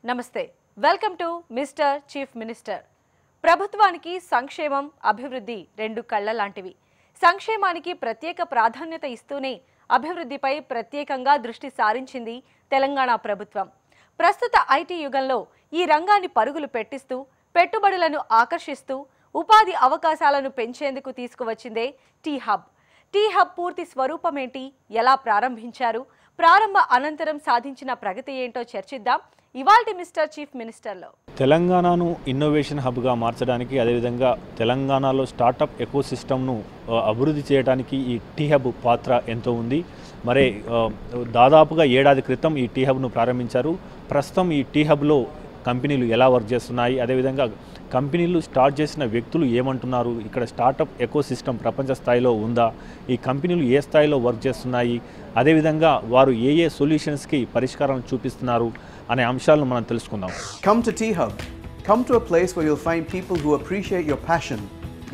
నమస్తే welcome to mister chief minister. ప్రభుత్వానికి సంక్షేమం అభివృద్ధి రెండు కళ్ళ లాంటివి. సంక్షేమానికి ప్రత్యేక ప్రాధాన్యత ఇస్తూనే అభివృద్ధిపై ప్రత్యేకంగా దృష్టి సారించింది తెలంగాణ ప్రభుత్వం. ప్రస్తుత ఐటీ యుగంలో ఈ రంగాన్ని పరుగులు పెట్టిస్తూ పెట్టుబడులను ఆకర్షిస్తూ ఉపాధి అవకాశాలను పెంచేందుకు తీసుకువచ్చిందే టీ హబ్. టీ హబ్ పూర్తి స్వరూపమేంటి, ఎలా ప్రారంభించారు, ప్రారంభ అనంతరం సాధించిన ప్రగతి ఏంటో చర్చిద్దాం ఇవాల్టి మిస్టర్ చీఫ్ మినిస్టర్లో. తెలంగాణను ఇన్నోవేషన్ హబ్గా మార్చడానికి, అదేవిధంగా తెలంగాణలో స్టార్టప్ ఎకోసిస్టమ్ను అభివృద్ధి చేయడానికి ఈ టీ హబ్ పాత్ర ఎంతో ఉంది. మరి దాదాపుగా ఏడాది క్రితం ఈ టీ హబ్ను ప్రారంభించారు. ప్రస్తుతం ఈ టీ హబ్లో కంపెనీలు ఎలా వర్క్ చేస్తున్నాయి, అదేవిధంగా కంపెనీలు స్టార్ట్ చేసిన వ్యక్తులు ఏమంటున్నారు, ఇక్కడ స్టార్టప్ ఎకోసిస్టమ్ ప్రపంచ స్థాయిలో ఉందా, ఈ కంపెనీలు ఏ స్థాయిలో వర్క్ చేస్తున్నాయి, అదేవిధంగా వారు ఏ సొల్యూషన్స్కి పరిష్కారం చూపిస్తున్నారు అనే అంశాలను మనం తెలుసుకుందాం. Come to T Hub. Come to a place where you'll find people who appreciate your passion,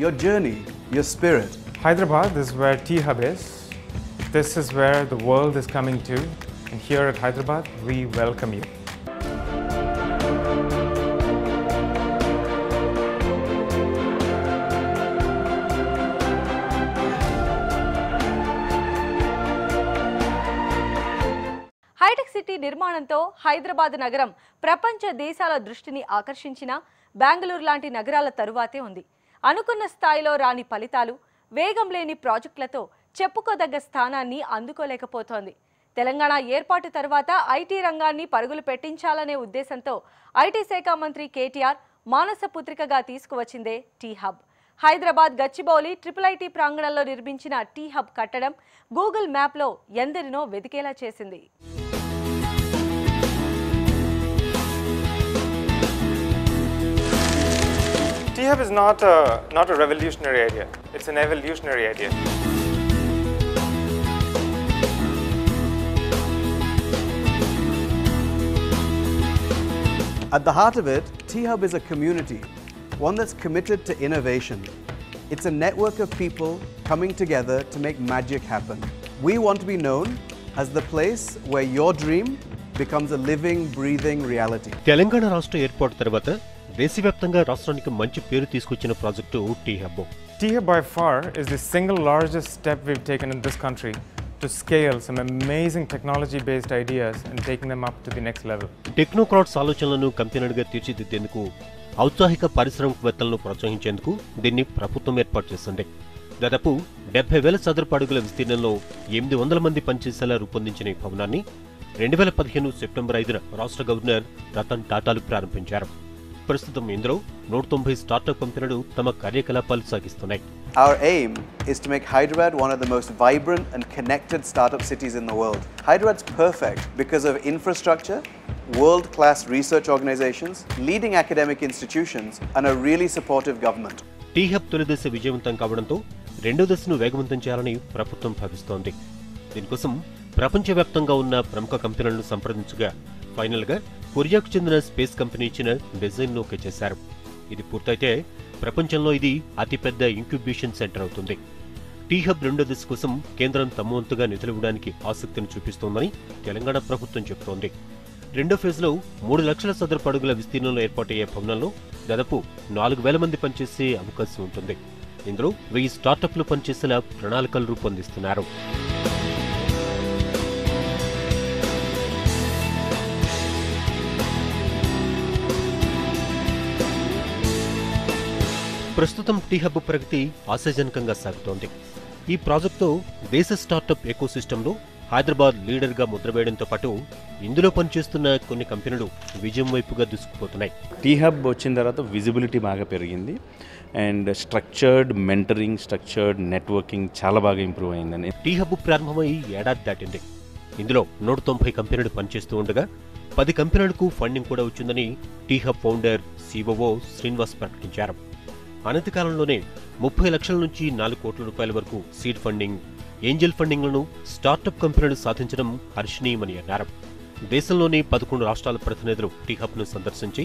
your journey, your spirit. Hyderabad, this is where T Hub is. This is where the world is coming to. And here at Hyderabad, we welcome you. హైటెక్ city నిర్మాణంతో హైదరాబాద్ నగరం ప్రపంచ దేశాల దృష్టిని ఆకర్షించిన బెంగళూరు లాంటి నగరాల తరువాతే ఉంది. అనుకున్న స్థాయిలో రాని ఫలితాలు, వేగం లేని ప్రాజెక్టులతో చెప్పుకోదగ్గ స్థానాన్ని అందుకోలేకపోతోంది. తెలంగాణ ఏర్పాటు తర్వాత ఐటీ రంగాన్ని పరుగులు పెట్టించాలనే ఉద్దేశంతో ఐటీ శాఖ మంత్రి కేటీఆర్ మానసపుత్రికగా తీసుకువచ్చిందే T hub. Hyderabad Gachibowli IIT ప్రాంగణంలో నిర్మించిన టీ హబ్ కట్టడం గూగుల్ మ్యాప్లో ఎందరినో వెతికేలా చేసింది. T Hub is not a revolutionary idea. It's an evolutionary idea. At the heart of it, T Hub is a community, one that's committed to innovation. It's a network of people coming together to make magic happen. We want to be known as the place where your dream becomes a living, breathing reality. Telangana రాష్ట్ర ఏర్పాటు తర్వాత దేశవ్యాప్తంగా రాష్ట్రానికి మంచి పేరు తీసుకొచ్చిన project T hub. T Hub by far is the single largest step we've taken in this country to scale some amazing technology-based ideas and taking them up to the next level. Technocrats ఆలోచనలను కంపెనీలుగా తీర్చిదిద్దేందుకు, ఔత్సాహిక పారిశ్రామికవేత్తలను ప్రోత్సహించేందుకు దీన్ని ప్రభుత్వం ఏర్పాటు చేసింది. దాదాపు 70,000 చదరపు అడుగుల విస్తీర్ణంలో 800 మంది పనిచేసేలా రూపొందించిన ఈ భవనాన్ని 2015 సెప్టెంబర్ 5న రాష్ట్ర గవర్నర్ రతన్ టాటాలు ప్రారంభించారు. ప్రస్తుతం ఇందులో 190 స్టార్టప్ కంపెనీలు తమ కార్యకలాపాలు సాగిస్తున్నాయి. Our aim is to make Hyderabad one of the most vibrant and connected startup cities in the world. Hyderabad's perfect because of infrastructure, world-class research organizations, leading academic institutions, and a really supportive government. T hub తొలి దశ విజయవంతం కావడంతో రెండో దశను వేగవంతం చేయాలని ప్రభుత్వం భావిస్తోంది. దీనికోసం ప్రపంచవ్యాప్తంగా ఉన్న ప్రముఖ కంపెనీలను సంప్రదించగా ఫైనల్గా కొరియాకు చెందిన స్పేస్ కంపెనీ ఇచ్చిన డిజైన్ను ఓకే చేశారు. ఇది పూర్తయితే ప్రపంచంలో ఇది అతిపెద్ద ఇంక్యుబేషన్ సెంటర్ అవుతుంది. టీ హబ్ రెండో దశ కోసం కేంద్రం తమ వంతుగా నిధులివ్వడానికి ఆసక్తిని చూపిస్తోందని తెలంగాణ ప్రభుత్వం చెబుతోంది. రెండో ఫేజ్లో 3 లక్షల చదరపు అడుగుల విస్తీర్ణంలో ఏర్పాటయ్యే భవనంలో దాదాపు 4,000 మంది పనిచేసే అవకాశం ఉంటుంది. ఇందులో 1000 స్టార్టప్లు పనిచేసేలా ప్రణాళికలు రూపొందిస్తున్నారు. ప్రస్తుతం టీ హబ్ ప్రగతి ఆశాజనకంగా సాగుతోంది. ఈ ప్రాజెక్టుతో దేశ స్టార్టప్ ఎకోసిస్టంలో హైదరాబాద్ లీడర్గా ముద్రవేయడంతో పాటు ఇందులో పనిచేస్తున్న కొన్ని కంపెనీలు విజయం వైపుగా దూసుకుపోతున్నాయి. టీ హబ్ వచ్చిన తర్వాత విజిబిలిటీ బాగా పెరిగింది and structured mentoring, structured networking చాలా బాగా ఇంప్రూవ్ అయిందని. టీ హబ్ ప్రారంభమై ఏడాది దాటింది. ఇందులో 190 కంపెనీలు పనిచేస్తూ ఉండగా 10 కంపెనీలకు ఫండింగ్ కూడా వచ్చిందని T hub founder COO Srinivas ప్రకటించారు. అనతి కాలంలోనే 30 లక్షల నుంచి 4 కోట్ల రూపాయల వరకు సీడ్ ఫండింగ్, ఏంజల్ ఫండింగ్లను స్టార్టప్ కంపెనీలు సాధించడం హర్షణీయమని అన్నారు. దేశంలోని 11 రాష్ట్రాల ప్రతినిధులు టీ హబ్ను సందర్శించి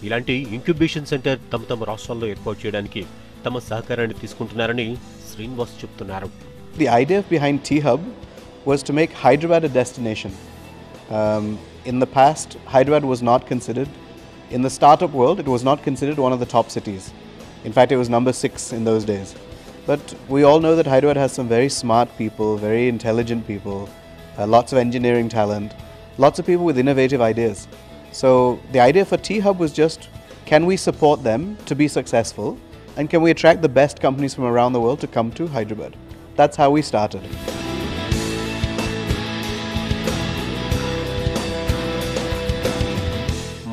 ఇలాంటి ఇంక్యుబేషన్ సెంటర్ తమ రాష్ట్రాల్లో ఏర్పాటు చేయడానికి తమ సహకారాన్ని తీసుకుంటున్నారని శ్రీనివాస్ చెబుతున్నారు. The idea behind T Hub was to make Hyderabad a destination. in the past, Hyderabad was not considered, in the startup world, it was not considered one of the top cities. In fact, it was number 6 in those days. But we all know that Hyderabad has some very smart people, very intelligent people, lots of engineering talent, lots of people with innovative ideas. So the idea for T-Hub was just, can we support them to be successful, and can we attract the best companies from around the world to come to Hyderabad? That's how we started.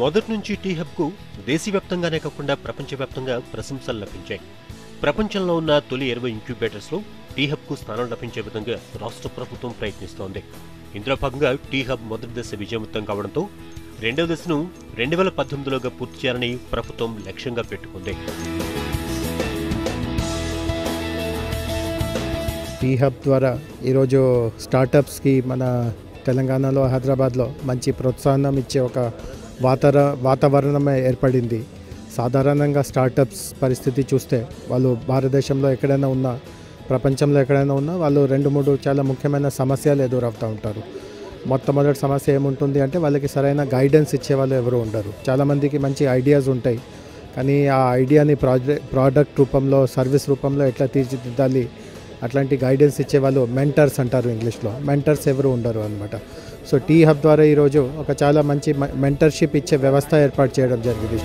మొదటి నుంచి tea హబ్కు దేశవ్యాప్తంగానే కాకుండా ప్రపంచవ్యాప్తంగా ప్రశంసలు లభించాయి. ప్రపంచంలో ఉన్న తొలి 20 ఇంక్యుబేటర్స్లో tea హబ్కు స్థానం లభించే విధంగా రాష్ట్ర ప్రభుత్వం ప్రయత్నిస్తోంది. ఇందులో భాగంగా టీ హబ్ మొదటి దశ విజయవంతం కావడంతో రెండవ దశను 2018లోగా పూర్తి చేయాలని ప్రభుత్వం లక్ష్యంగా పెట్టుకుంది. టీ హబ్ ద్వారా ఈరోజు స్టార్టప్స్కి మన తెలంగాణలో హైదరాబాద్లో మంచి ప్రోత్సాహం ఇచ్చే ఒక వాతావరణం ఏర్పడింది. సాధారణంగా స్టార్టప్స్ పరిస్థితి చూస్తే వాళ్ళు భారతదేశంలో ఎక్కడైనా ఉన్నా, ప్రపంచంలో ఎక్కడైనా ఉన్నా వాళ్ళు 2-3 చాలా ముఖ్యమైన సమస్యలు ఎదురవుతూ ఉంటారు. మొట్టమొదటి సమస్య ఏముంటుంది అంటే వాళ్ళకి సరైన గైడెన్స్ ఇచ్చేవాళ్ళు ఎవరు ఉండరు. చాలామందికి మంచి ఐడియాస్ ఉంటాయి, కానీ ఆ ఐడియాని ప్రోడక్ట్ రూపంలో, సర్వీస్ రూపంలో ఎట్లా తీర్చిదిద్దాలి, అట్లాంటి గైడెన్స్ ఇచ్చేవాళ్ళు మెంటర్స్ అంటారు ఇంగ్లీష్లో, మెంటర్స్ ఎవరు ఉండరు అనమాట. సో టీ హబ్ ద్వారా ఈరోజు ఒక చాలా మంచి మెంటర్షిప్ ఇచ్చే వ్యవస్థ ఏర్పాటు చేయడం జరిగింది.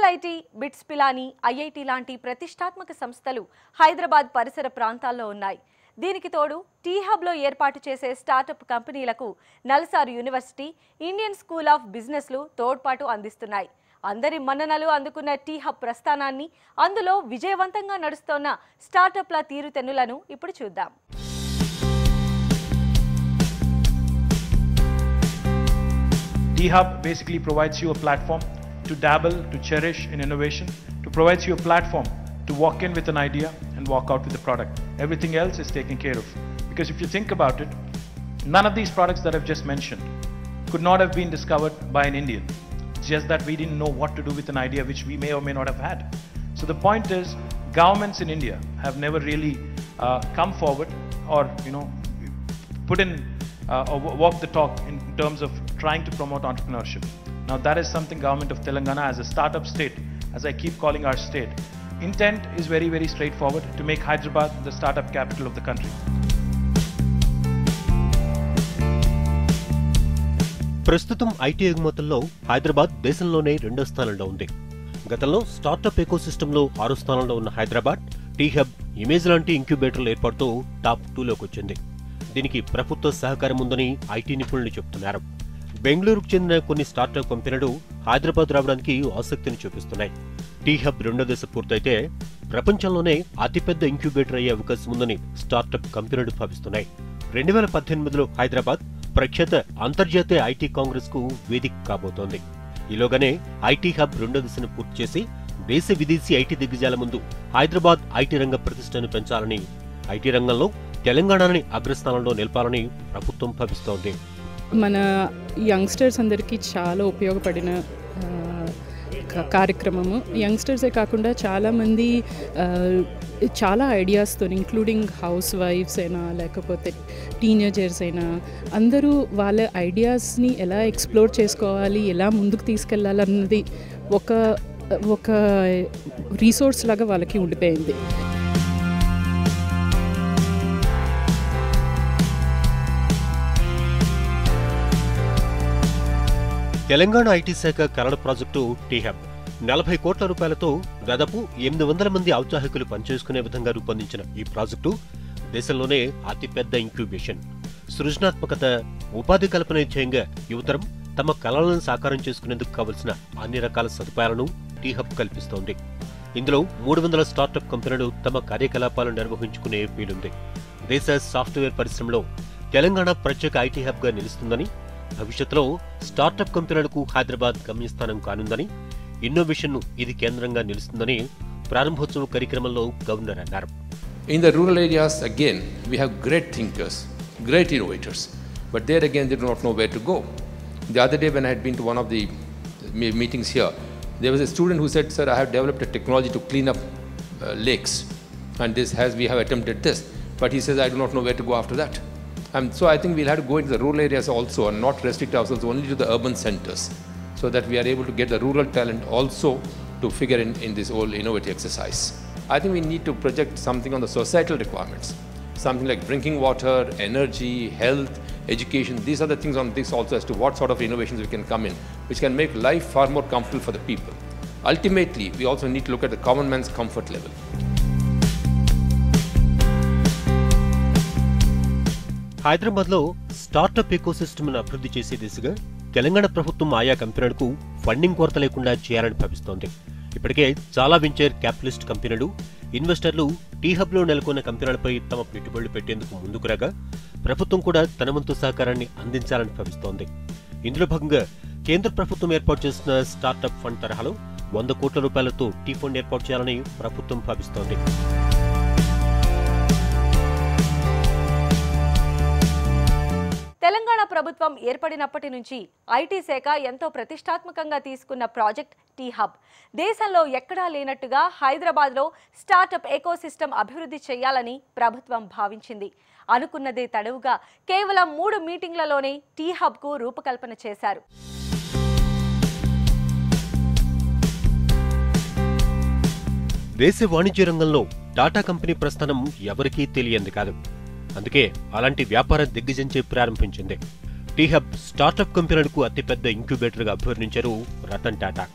ఐఐటి, బిట్స్ పిలాని, ఐఐటి లాంటి ప్రతిష్టాత్మక సంస్థలు హైదరాబాద్ పరిసర ప్రాంతాల్లో ఉన్నాయి. దీనికి తోడు టీ హబ్లో ఏర్పాటు చేసే స్టార్టప్ కంపెనీలకు NALSAR university, Indian school of బిజినెస్లు తోడ్పాటు అందిస్తున్నాయి. అందరి మన్ననలు అందుకున్న టీ హబ్ ప్రస్థానాన్ని, అందులో విజయవంతంగా నడుస్తున్న స్టార్టప్ల తీరుతెన్నులను ఇప్పుడు చూద్దాం. T Hub basically provides you a platform to dabble, to cherish in innovation, to provide you a platform to walk in with an idea and walk out with the product. Everything else is taken care of. Because if you think about it, none of these products that I've just mentioned could not have been discovered by an Indian. It's just that we didn't know what to do with an idea which we may or may not have had. So the point is, governments in India have never really come forward or put in or walk the talk in terms of trying to promote entrepreneurship. Now that is something government of Telangana as a startup state, as I keep calling our state, intent is very, very straightforward to make Hyderabad the startup capital of the country. ప్రస్తుతం IT ఎగుమతుల్లో Hyderabad దేశంలోనే 2వ స్థానంలో ఉంది. గతంలో startup ఎకోసిస్టంలో 6వ స్థానంలో ఉన్న Hyderabad tea hub, image లాంటి ఇంక్యుబేటర్ల ఏర్పాటుతో టాప్ 2లోకి వచ్చింది. దీనికి ప్రభుత్వ సహకారం ఉందని ఐటీ నిపుణులు చెబుతున్నారు. బెంగళూరుకు చెందిన కొన్ని స్టార్టప్ కంపెనీలు హైదరాబాద్ రావడానికి ఆసక్తిని చూపిస్తున్నాయి. టీ హబ్ 2వ దశ పూర్తయితే ప్రపంచంలోనే అతిపెద్ద ఇంక్యుబేటర్ అయ్యే అవకాశం ఉందని స్టార్టప్ కంపెనీలు భావిస్తున్నాయి. 2018లో హైదరాబాద్ ప్రఖ్యాత అంతర్జాతీయ ఐటీ కాంగ్రెస్ కు వేదిక కాబోతోంది. ఈలోగానే ఐటీ హబ్ 2వ దశను పూర్తి చేసి దేశ విదేశీ ఐటీ దిగ్గజాల ముందు హైదరాబాద్ ఐటీ రంగ ప్రతిష్టను పెంచాలని, ఐటీ రంగంలో తెలంగాణని అగ్రస్థానంలో నిలపాలని ప్రభుత్వం భావిస్తోంది. మన యంగ్స్టర్స్ అందరికీ చాలా ఉపయోగపడిన కార్యక్రమము. యంగ్స్టర్సే కాకుండా చాలామంది చాలా ఐడియాస్తో, ఇంక్లూడింగ్ హౌస్ వైఫ్స్ అయినా లేకపోతే టీనేజర్స్ అయినా, అందరూ వాళ్ళ ఐడియాస్ని ఎలా ఎక్స్ప్లోర్ చేసుకోవాలి, ఎలా ముందుకు తీసుకెళ్ళాలన్నది ఒక రీసోర్స్ లాగా వాళ్ళకి ఉండిపోయింది. తెలంగాణ ఐటీ శాఖ కరడ ప్రాజెక్టు టీ హబ్ 40 కోట్ల రూపాయలతో దాదాపు 800 మంది ఔత్సాహికులు పనిచేసుకునే విధంగా రూపొందించిన ఈ ప్రాజెక్టు దేశంలోనే అతిపెద్ద ఇంక్యుబేషన్. సృజనాత్మకత, ఉపాధి కల్పన ధ్యేయంగా యువతరం తమ కలలను సాకారం చేసుకునేందుకు కావలసిన అన్ని రకాల సదుపాయాలను టీ హబ్ కల్పిస్తోంది. ఇందులో 300 స్టార్టప్ కంపెనీలు తమ కార్యకలాపాలను నిర్వహించుకునే వీలుంది. దేశ సాఫ్ట్వేర్ పరిశ్రమలో తెలంగాణ ప్రత్యేక ఐటీ హబ్గా నిలుస్తుందని, భవిష్యత్తులో స్టార్టప్ కంపెనీలకు హైదరాబాద్ గమ్యస్థానం కానుందని, ఇన్నోవేషన్ను ఇది కేంద్రంగా నిలుస్తుందని ప్రారంభోత్సవ కార్యక్రమంలో గవర్నర్ అన్నారు. In the rural areas, again, we have great thinkers, great innovators, but there again they do not know where to go. The other day when I had been to one of the meetings here, there was a student who said, "Sir, I have developed a technology to clean up lakes. And we have attempted this. But he says, I do not know where to go after that. So I think we'll have to go into the rural areas also and not restrict ourselves only to the urban centers, so that we are able to get the rural talent also to figure in this whole innovative exercise. I think we need to project something on the societal requirements, something like drinking water, energy, health, education. These are the things on this also as to what sort of innovations we can come in, which can make life far more comfortable for the people. Ultimately, we also need to look at the common man's comfort level. హైదరాబాద్లో startup ఎకోసిస్టమ్ను అభివృద్ధి చేసే దిశగా తెలంగాణ ప్రభుత్వం ఆయా కంపెనీలకు funding కొరత లేకుండా చేయాలని భావిస్తోంది. ఇప్పటికే చాలా వెంచర్ క్యాపిటలిస్ట్ కంపెనీలు, ఇన్వెస్టర్లు టీ హబ్లో నెలకొన్న కంపెనీలపై తమ పెట్టుబడులు పెట్టేందుకు ముందుకు రాగా ప్రభుత్వం కూడా తన వంతు సహకారాన్ని అందించాలని భావిస్తోంది. ఇందులో భాగంగా కేంద్ర ప్రభుత్వం ఏర్పాటు చేసిన స్టార్టప్ ఫండ్ తరహాలో 100 కోట్ల రూపాయలతో టీ ఫండ్ ఏర్పాటు చేయాలని ప్రభుత్వం భావిస్తోంది. తెలంగాణ ప్రభుత్వం ఏర్పడినప్పటి నుంచి ఐటీ శాఖ ఎంతో ప్రతిష్టాత్మకంగా తీసుకున్న ప్రాజెక్ట్ టీ హబ్ దేశంలో ఎక్కడా లేనట్టుగా హైదరాబాద్లో స్టార్టప్ ఎకోసిస్టమ్ అభివృద్ధి చేయాలని ప్రభుత్వం భావించింది. అనుకున్నదే తడవుగా కేవలం 3 మీటింగ్లలోనే టీ హబ్కు రూపకల్పన చేశారు. దేశ వాణిజ్య రంగంలో టాటా కంపెనీ ప్రస్థానం ఎవరికీ తెలియంది కాదు. అందుకే అలాంటి వ్యాపార దిగ్గజంచే ప్రారంభించింది. టీ హబ్ స్టార్టప్ కంపెనీలకు అతిపెద్ద ఇంక్యుబేటర్గా అభివర్ణించారు Ratan Tata.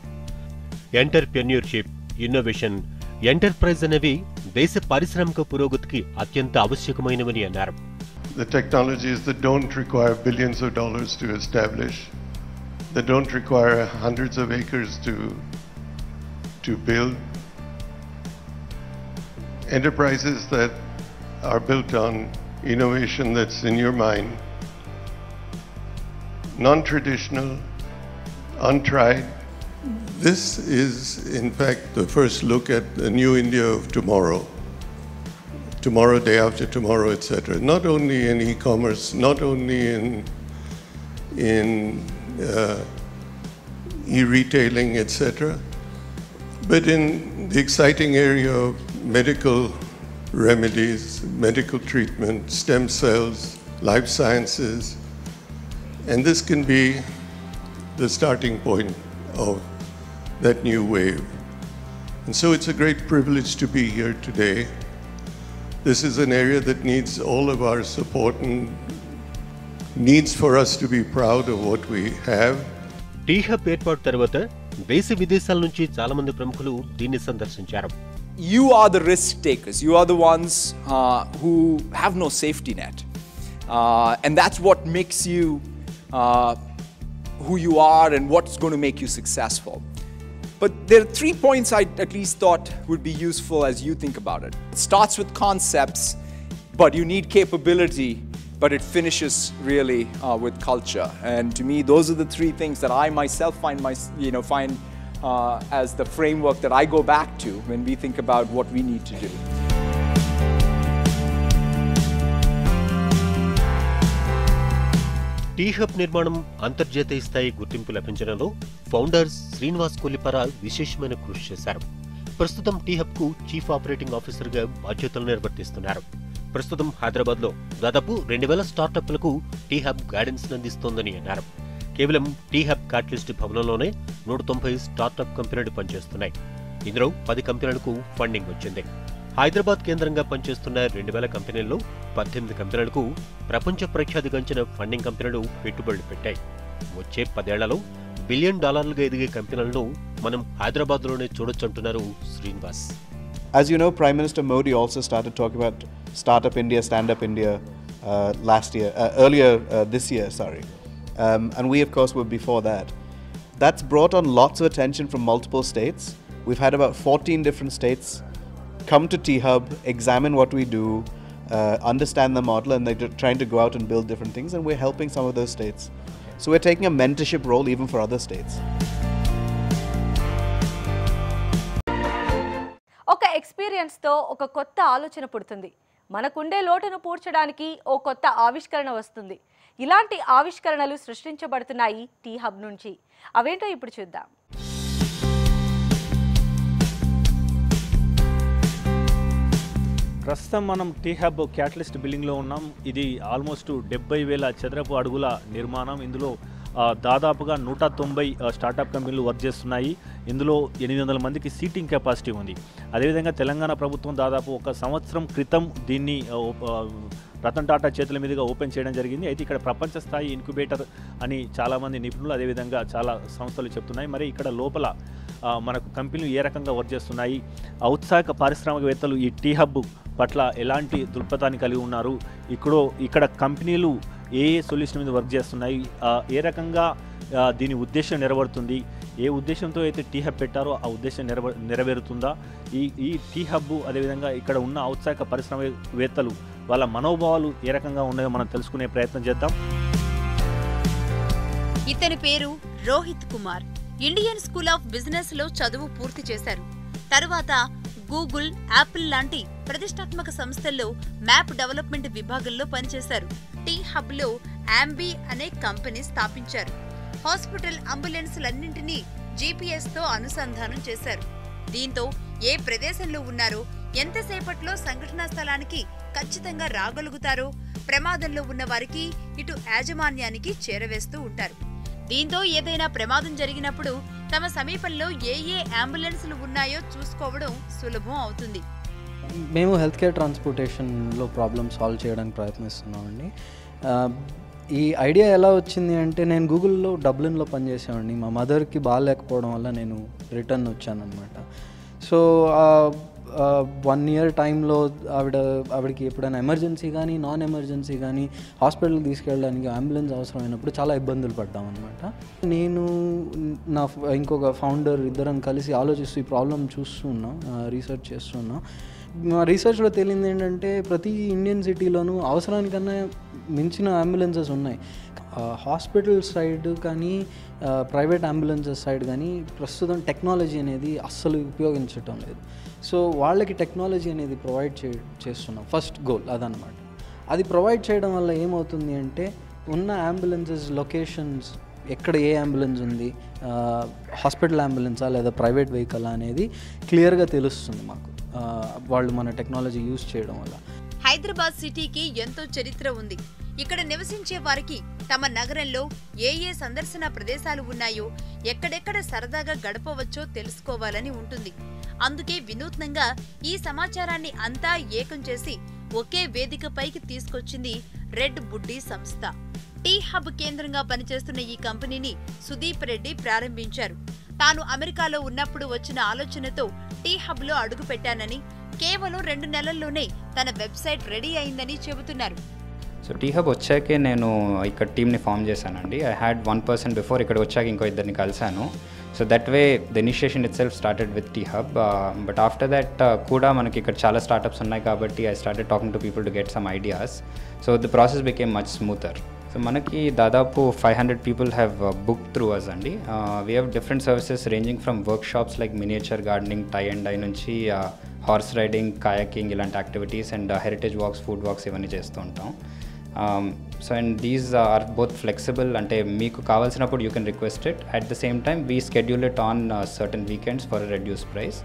Entrepreneurship, innovation, enterprise అనేవి దేశ పారిశ్రామిక పురోగతికి అత్యంత ఆవశ్యకమైనవని అన్నారు. The technologies that don't require billions of dollars to establish, that don't require hundreds of acres to build, enterprises that are built on innovation that's in your mind, non-traditional, untried. This is, in fact, the first look at the new India of tomorrow. Tomorrow, day after tomorrow, etc. Not only in e-commerce, not only in e-retailing, etc., but in the exciting area of medical remedies, medical treatment, stem cells, life sciences, and this can be the starting point of that new wave. And so it's a great privilege to be here today. This is an area that needs all of our support and needs for us to be proud of what we have. T hub ఏర్పాటు తర్వాత దేశ విదేశాల నుంచి చాలా మంది ప్రముఖులు దీన్ని సందర్శించారు. You are the risk takers. You are the ones who have no safety net. And that's what makes you who you are and what's going to make you successful. But there are 3 points I at least thought would be useful as you think about it. It starts with concepts, but you need capability, but it finishes really with culture. And to me, those are the 3 things that I myself find as the framework that I go back to when we think about what we need to do. T hub నిర్మాణం అంతర్జాతీయ స్థాయి గుర్తింపు లభించడంలో founders Srinivas Kollipara విశేషమైన కృషి చేశారు. ప్రస్తుతం tea hub కు chief operating ఆఫీసర్గా బాధ్యతలు నిర్వర్తిస్తున్నారు. ప్రస్తుతం హైదరాబాద్లో దాదాపు 2000 స్టార్టప్లకు టీ హబ్ గైడెన్స్ అందిస్తోందని అన్నారు. కేవలం టీ హబ్ క్యాటలిస్ట్ భవనంలోనే 190 స్టార్టప్ కంపెనీలు పనిచేస్తున్నాయి. ఇందులో 10 కంపెనీలకు ఫండింగ్ వచ్చింది. హైదరాబాద్ కేంద్రంగా పనిచేస్తున్న 2000 కంపెనీల్లో 18 కంపెనీలకు ప్రపంచ ప్రఖ్యాతిగాంచిన ఫండింగ్ కంపెనీలు పెట్టుబడులు పెట్టాయి. వచ్చే 10 ఏళ్లలో $1 బిలియన్ ఎదిగే కంపెనీలను మనం హైదరాబాద్లోనే చూడొచ్చంటున్నారు Srinivas. As you know, Prime Minister Modi also started talking about Startup India, Stand Up India earlier this year, sorry. And we, of course, were before that. That's brought on lots of attention from multiple states. We've had about 14 different states come to T Hub, examine what we do, understand the model, and they're trying to go out and build different things, and we're helping some of those states. So we're taking a mentorship role even for other states. ఒక experience తో ఒక కొత్త ఆలోచన పుడుతుంది. మనకుండే లోటును పూడ్చడానికి ఓ కొత్త ఆవిష్కరణ వస్తుంది. ఇలాంటి ఆవిష్కరణలు సృష్టించబడుతున్నాయి టీ హబ్ నుంచి. అవేంటో ఇప్పుడు చూద్దాం. ప్రస్తుతం మనం టీ హబ్ క్యాటలిస్ట్ బిల్డింగ్లో ఉన్నాం. ఇది ఆల్మోస్ట్ 70,000 చదరపు అడుగుల నిర్మాణం. ఇందులో దాదాపుగా 190 స్టార్టప్ కంపెనీలు వర్క్ చేస్తున్నాయి. ఇందులో 800 మందికి సీటింగ్ కెపాసిటీ ఉంది. అదేవిధంగా తెలంగాణ ప్రభుత్వం దాదాపు 1 సంవత్సరం క్రితం దీన్ని రతన్ టాటా చేతుల మీదుగా ఓపెన్ చేయడం జరిగింది. అయితే ఇక్కడ ప్రపంచ స్థాయి ఇన్క్యుబేటర్ అని చాలామంది నిపుణులు అదేవిధంగా చాలా సంస్థలు చెప్తున్నాయి. మరి ఇక్కడ లోపల మనకు కంపెనీలు ఏ రకంగా వర్క్ చేస్తున్నాయి, ఔత్సాహిక పారిశ్రామికవేత్తలు ఈ టీ హబ్ పట్ల ఎలాంటి దృక్పథాన్ని కలిగి ఉన్నారు, ఇక్కడ కంపెనీలు ఏ సొల్యూషన్ మీద వర్క్ చేస్తున్నాయి, ఏ రకంగా దీని ఉద్దేశం నెరవేరుతుంది, ఏ ఉద్దేశంతో అయితే టీ హబ్ పెట్టారో ఆ ఉద్దేశం నెరవేరుతుందా, ఈ టీ హబ్ అదేవిధంగా ఇక్కడ ఉన్న ఔత్సాహిక పారిశ్రామికవేత్తలు వాళ్ళ మనోభావాలు ఏ రకంగా ఉన్నాయో మనం తెలుసుకునే ప్రయత్నం చేద్దాం. ఇతని పేరు Rohit Kumar. Indian school of business లో చదువు పూర్తి చేశారు. తరువాత గూగుల్, యాపిల్ లాంటి ప్రతిష్టాత్మక సంస్థల్లో మ్యాప్ డెవలప్మెంట్ విభాగంలో పనిచేశారు. టీ హబ్ లో అంబీ అనే కంపెనీ స్థాపించారు. హాస్పిటల్ అంబులెన్స్లన్నింటినీ జీపీఎస్ తో అనుసంధానం చేశారు. దీంతో ఏ ప్రదేశంలో ఉన్నారో, ఎంతసేపట్లో సంఘటనా స్థలానికి ఖచ్చితంగా రాగలుగుతారో, ప్రమాదంలో ఉన్న వారికి ఇటు యాజమాన్యానికి చేరవేస్తూ ఉంటారు. దీంతో ఏదైనా ప్రమాదం జరిగినప్పుడు తమ సమీపంలో ఏ అంబులెన్స్లు ఉన్నాయో చూసుకోవడం సులభం అవుతుంది. మేము హెల్త్ కేర్ ట్రాన్స్పోర్టేషన్లో ప్రాబ్లమ్ సాల్వ్ చేయడానికి ప్రయత్నిస్తున్నామండి. ఈ ఐడియా ఎలా వచ్చింది అంటే, నేను గూగుల్లో డబ్లిన్లో పనిచేసామండి. మా మదర్కి బాగాలేకపోవడం వల్ల నేను రిటర్న్ వచ్చానమాట. సో 1 year టైంలో ఆవిడకి ఎప్పుడైనా ఎమర్జెన్సీ కానీ నాన్ ఎమర్జెన్సీ కానీ హాస్పిటల్కి తీసుకెళ్ళడానికి అంబులెన్స్ అవసరమైనప్పుడు చాలా ఇబ్బందులు పడ్డామన్నమాట. నేను నా ఇంకొక ఫౌండర్ ఇద్దరం కలిసి ఆలోచిస్తూ ఈ ప్రాబ్లం చూస్తున్నాం, రీసెర్చ్ చేస్తున్నాం. మా రీసెర్చ్లో తేలింది ఏంటంటే, ప్రతి ఇండియన్ సిటీలోనూ అవసరానికన్నా మించిన అంబులెన్సెస్ ఉన్నాయి. హాస్పిటల్ సైడ్ కానీ ప్రైవేట్ అంబులెన్సెస్ సైడ్ కానీ ప్రస్తుతం టెక్నాలజీ అనేది అస్సలు ఉపయోగించటం లేదు. సో వాళ్ళకి టెక్నాలజీ అనేది ప్రొవైడ్ చేస్తున్నాం. ఫస్ట్ గోల్ అదనమాట. అది ప్రొవైడ్ చేయడం వల్ల ఏమవుతుంది అంటే, ఉన్న అంబులెన్సెస్ లొకేషన్స్, ఎక్కడ ఏ అంబులెన్స్ ఉంది, హాస్పిటల్ అంబులెన్సా లేదా ప్రైవేట్ వెహికల్ అనేది క్లియర్గా తెలుస్తుంది మాకు, వాళ్ళు మన టెక్నాలజీ యూజ్ చేయడం వల్ల. హైదరాబాద్ సిటీకి ఎంతో చరిత్ర ఉంది. ఇక్కడ నివసించే వారికి తమ నగరంలో ఏ సందర్శన ప్రదేశాలు ఉన్నాయో, ఎక్కడెక్కడ సరదాగా గడపవచ్చో తెలుసుకోవాలని ఉంటుంది. అందుకే వినూత్నంగా ఈ సమాచారాన్ని అంతా ఏకం చేసి ఒకే వేదికపైకి తీసుకొచ్చింది రెడ్ బుడ్డీ సంస్థ. టీ హబ్ కేంద్రంగా పనిచేస్తున్న ఈ కంపెనీని సుదీప్ రెడ్డి ప్రారంభించారు. తాను అమెరికాలో ఉన్నప్పుడు వచ్చిన ఆలోచనతో టీ హబ్ లో అడుగు పెట్టానని, కేవలం 2 నెలల్లోనే తన వెబ్సైట్ రెడీ అయిందని చెబుతున్నారు. సో టీ హబ్ వచ్చాకే నేను ఇక్కడ టీమ్ని ఫామ్ చేశానండి. I had 1 person before. ఇక్కడ వచ్చాక ఇంకో ఇద్దరిని కలిశాను. So that way the initiation itself started with T hub. But after that కూడా మనకి ఇక్కడ చాలా స్టార్టప్స్ ఉన్నాయి కాబట్టి I started talking to people to get some ideas. So the process became much smoother. So మనకి దాదాపు 500 people have book through us అండి. We have different services ranging from workshops like miniature gardening, tie and dye నుంచి horse riding, kayaking ఇలాంటి activities and heritage walks, food walks ఇవన్నీ చేస్తూ ఉంటాం. So and these are both flexible, అంటే మీకు కావాల్సినప్పుడు you can request it. At the same time we schedule it on certain weekends for reduce price.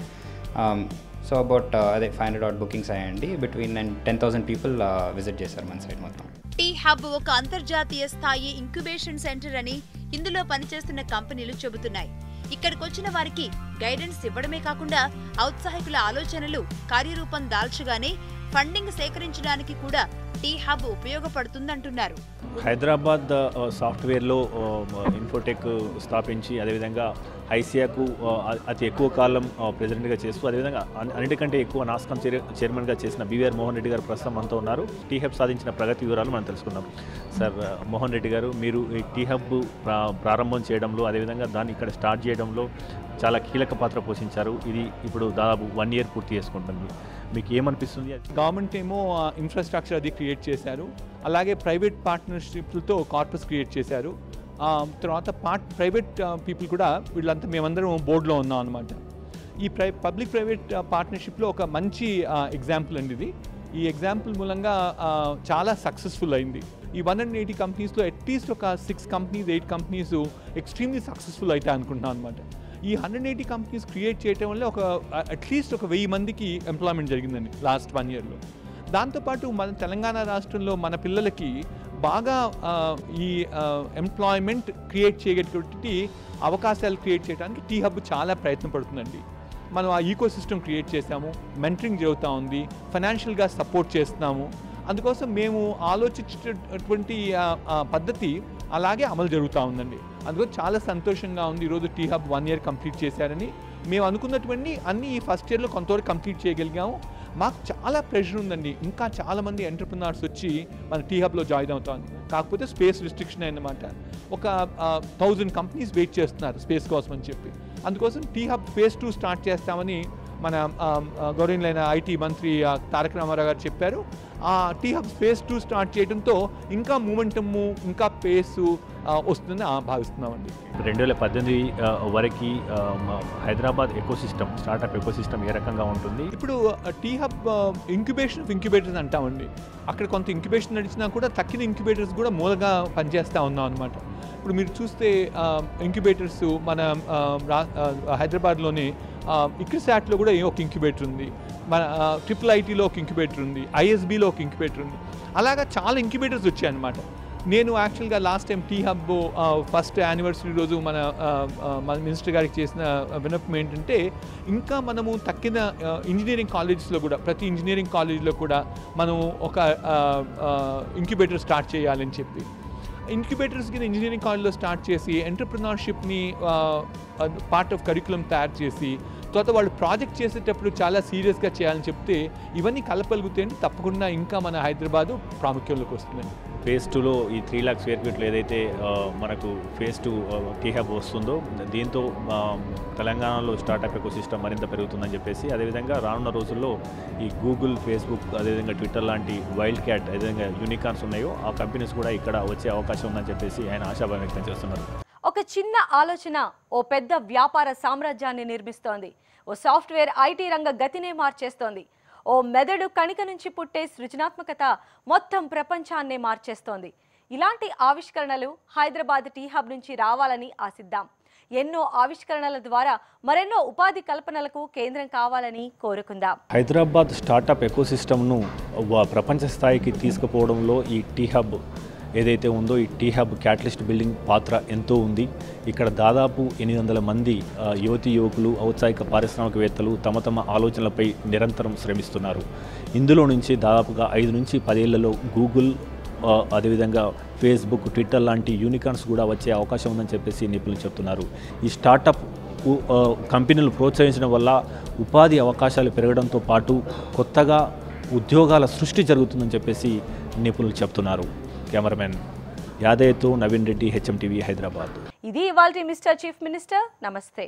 So about అదే 500 odd bookings అయ్యాయండి. Between 10,000 people visit చేశారు మన సైడ్ మొత్తం. Tea hub ఒక అంతర్జాతీయ స్థాయి ఇంక్యుబేషన్ సెంటర్ అని ఇందులో పనిచేస్తున్న కంపెనీలు చెబుతున్నాయి. ఇక్కడికొచ్చిన వారికి గైడెన్స్ ఇవ్వడమే కాకుండా ఔత్సాహికుల ఆలోచనలు కార్యరూపం దాల్చగానే ఫండింగ్ సేకరించడానికి కూడా టీ హబ్ ఉపయోగపడుతుందంటున్నారు. హైదరాబాద్ సాఫ్ట్వేర్లో ఇన్ఫోటెక్ స్థాపించి అదేవిధంగా ఐసియాకు అతి ఎక్కువ కాలం ప్రెసిడెంట్గా చేస్తూ అదేవిధంగా అన్నిటికంటే ఎక్కువ నాస్కామ్ చైర్మన్గా చేసిన బివిఆర్ మోహన్ రెడ్డి గారు ప్రస్తుతం మనతో ఉన్నారు. టీ హబ్ సాధించిన ప్రగతి వివరాలు మనం తెలుసుకుందాం. సార్ మోహన్ రెడ్డి గారు, మీరు ఈ టీ హబ్ ప్రారంభం చేయడంలో అదేవిధంగా దాన్ని ఇక్కడ స్టార్ట్ చేయడంలో చాలా కీలక పాత్ర పోషించారు. ఇది ఇప్పుడు దాదాపు 1 year పూర్తి చేసుకుంటుంది. మీకు ఏమనిపిస్తుంది? గవర్నమెంట్ ఏమో ఇన్ఫ్రాస్ట్రక్చర్ అది క్రియేట్ చేశారు, అలాగే ప్రైవేట్ పార్ట్నర్షిప్లతో కార్పస్ క్రియేట్ చేశారు. తర్వాత ప్రైవేట్ పీపుల్ కూడా వీళ్ళంతా మేమందరం బోర్డులో ఉన్నాం అనమాట. ఈ పబ్లిక్ ప్రైవేట్ పార్ట్నర్షిప్లో ఒక మంచి ఎగ్జాంపుల్ అండి ఇది. ఈ ఎగ్జాంపుల్ మూలంగా చాలా సక్సెస్ఫుల్ అయింది. ఈ 180 కంపెనీస్లో అట్లీస్ట్ ఒక 6 companies 8 companies ఎక్స్ట్రీమ్లీ సక్సెస్ఫుల్ అయితే అనుకుంటున్నాం అనమాట. ఈ 180 కంపెనీస్ క్రియేట్ చేయడం వల్ల అట్లీస్ట్ ఒక 1000 మందికి ఎంప్లాయ్మెంట్ జరిగిందండి లాస్ట్ 1 yearలో. దాంతోపాటు మన తెలంగాణ రాష్ట్రంలో మన పిల్లలకి బాగా ఈ ఎంప్లాయ్మెంట్ క్రియేట్ చేయగలిగేటువంటి అవకాశాలు క్రియేట్ చేయడానికి టీ హబ్ చాలా ప్రయత్నం పడుతుందండి. మనం ఆ ఈకో సిస్టమ్ క్రియేట్ చేసాము, మెంటరింగ్ జరుగుతూ ఉంది, ఫైనాన్షియల్గా సపోర్ట్ చేస్తున్నాము. అందుకోసం మేము ఆలోచించేటటువంటి పద్ధతి అలాగే అమలు జరుగుతూ ఉందండి. అందుకోసం చాలా సంతోషంగా ఉంది ఈరోజు టీ హబ్ 1 year కంప్లీట్ చేశారని. మేము అనుకున్నటువంటి అన్ని ఈ ఫస్ట్ ఇయర్లో కొంతవరకు కంప్లీట్ చేయగలిగాము. మాకు చాలా ప్రెషర్ ఉందండి, ఇంకా చాలామంది ఎంటర్ప్రినర్స్ వచ్చి మన టీ హబ్లో జాయిన్ అవుతాం. కాకపోతే స్పేస్ రిస్ట్రిక్షన్ అన్నమాట. ఒక 1000 కంపెనీస్ వెయిట్ చేస్తున్నారు స్పేస్ కోసం అని చెప్పి. అందుకోసం టీ హబ్ phase 2 స్టార్ట్ చేస్తామని మన గౌరవనీయులైన ఐటీ మంత్రి తారక రామారావు గారు చెప్పారు. ఆ టీ హబ్ phase 2 స్టార్ట్ చేయడంతో ఇంకా మూమెంటము, ఇంకా పేసు వస్తుందని భావిస్తున్నామండి. 2018 వరకు హైదరాబాద్ ఎకోసిస్టమ్, స్టార్టప్ ఎకోసిస్టమ్ ఏ రకంగా ఉంటుంది? ఇప్పుడు T hub incubation of incubators అంటామండి. అక్కడ కొంత ఇంక్యుబేషన్ నడిచినా కూడా తక్కిన ఇంక్యుబేటర్స్ కూడా మూలగా పనిచేస్తూ ఉన్నాం అనమాట. ఇప్పుడు మీరు చూస్తే ఇంక్యుబేటర్స్ మన హైదరాబాద్లోనే ఇక్రిసాట్లో కూడా ఒక ఇంక్యుబేటర్ ఉంది, మన IIITలో ఒక ఇంక్యుబేటర్ ఉంది, ISBలో ఒక ఇంక్యుబేటర్ ఉంది. అలాగా చాలా ఇంక్యుబేటర్స్ వచ్చాయి అన్నమాట. నేను యాక్చువల్గా last time T hub first anniversary రోజు మన మినిస్టర్ గారికి చేసిన విన్నపం ఏంటంటే, ఇంకా మనము తక్కిన ఇంజనీరింగ్ కాలేజెస్లో కూడా, ప్రతి ఇంజనీరింగ్ కాలేజ్లో కూడా మనం ఒక ఇంక్యుబేటర్ స్టార్ట్ చేయాలని చెప్పి, ఇంక్యుబేటర్స్ కింద ఇంజనీరింగ్ కాలేజ్లో స్టార్ట్ చేసి ఎంటర్ప్రినర్షిప్ని పార్ట్ ఆఫ్ కరికులం తయారు చేసి, తర్వాత వాళ్ళు ప్రాజెక్ట్ చేసేటప్పుడు చాలా సీరియస్గా చేయాలని చెప్తే ఇవన్నీ కలపలుగుతే తప్పకుండా ఇంకా మన హైదరాబాదు ప్రాముఖ్యంలోకి వస్తుందండి. phase 2లో ఈ 3 lakh square feet ఏదైతే మనకు phase 2 టీ హబ్ వస్తుందో దీంతో తెలంగాణలో స్టార్టప్ ఎకోసిస్టమ్ మరింత పెరుగుతుందని చెప్పేసి, అదేవిధంగా రానున్న రోజుల్లో ఈ గూగుల్, ఫేస్బుక్, అదేవిధంగా ట్విట్టర్ లాంటి వైల్డ్ క్యాట్, అదేవిధంగా యూనికార్న్స్ ఉన్నాయో ఆ కంపెనీస్ కూడా ఇక్కడ వచ్చే అవకాశం ఉందని చెప్పేసి ఆయన ఆశాభావం వ్యక్తం చేస్తున్నారు. ఒక చిన్న ఆలోచన ఓ పెద్ద వ్యాపార సామ్రాజ్యాన్ని నిర్మిస్తోంది. ఓ సాఫ్ట్వేర్ ఐటీ రంగ గతినే మార్చేస్తోంది. ఓ మెదడు కణిక నుంచి పుట్టే సృజనాత్మకత మొత్తం ప్రపంచాన్నే మార్చేస్తోంది. ఇలాంటి ఆవిష్కరణలు హైదరాబాద్ టీ హబ్ నుంచి రావాలని ఆశిద్దాం. ఎన్నో ఆవిష్కరణల ద్వారా మరెన్నో ఉపాధి కల్పనలకు కేంద్రం కావాలని కోరుకుందాం. హైదరాబాద్ స్టార్టప్ ఎకోసిస్టమ్ను ప్రపంచ స్థాయికి తీసుకుపోవడంలో ఈ టీ హబ్ ఏదైతే ఉందో, ఈ టీ హబ్ క్యాటలిస్ట్ బిల్డింగ్ పాత్ర ఎంతో ఉంది. ఇక్కడ దాదాపు 800 మంది యువతీ యువకులు, ఔత్సాహిక పారిశ్రామికవేత్తలు తమ తమ ఆలోచనలపై నిరంతరం శ్రమిస్తున్నారు. ఇందులో నుంచి దాదాపుగా 5 నుంచి 10 ఏళ్లలో గూగుల్, అదేవిధంగా ఫేస్బుక్, ట్విట్టర్ లాంటి యూనికార్న్స్ కూడా వచ్చే అవకాశం ఉందని చెప్పేసి నిపుణులు చెప్తున్నారు. ఈ స్టార్టప్ కంపెనీలు ప్రోత్సహించడం వల్ల ఉపాధి అవకాశాలు పెరగడంతో పాటు కొత్తగా ఉద్యోగాల సృష్టి జరుగుతుందని చెప్పేసి నిపుణులు చెప్తున్నారు. కెమెరామెన్ యాదయ్యతో నవీన్ రెడ్డి, HMTV హైదరాబాద్. ఇది ఇవాల్టి మిస్టర్ చీఫ్ మినిస్టర్. నమస్తే.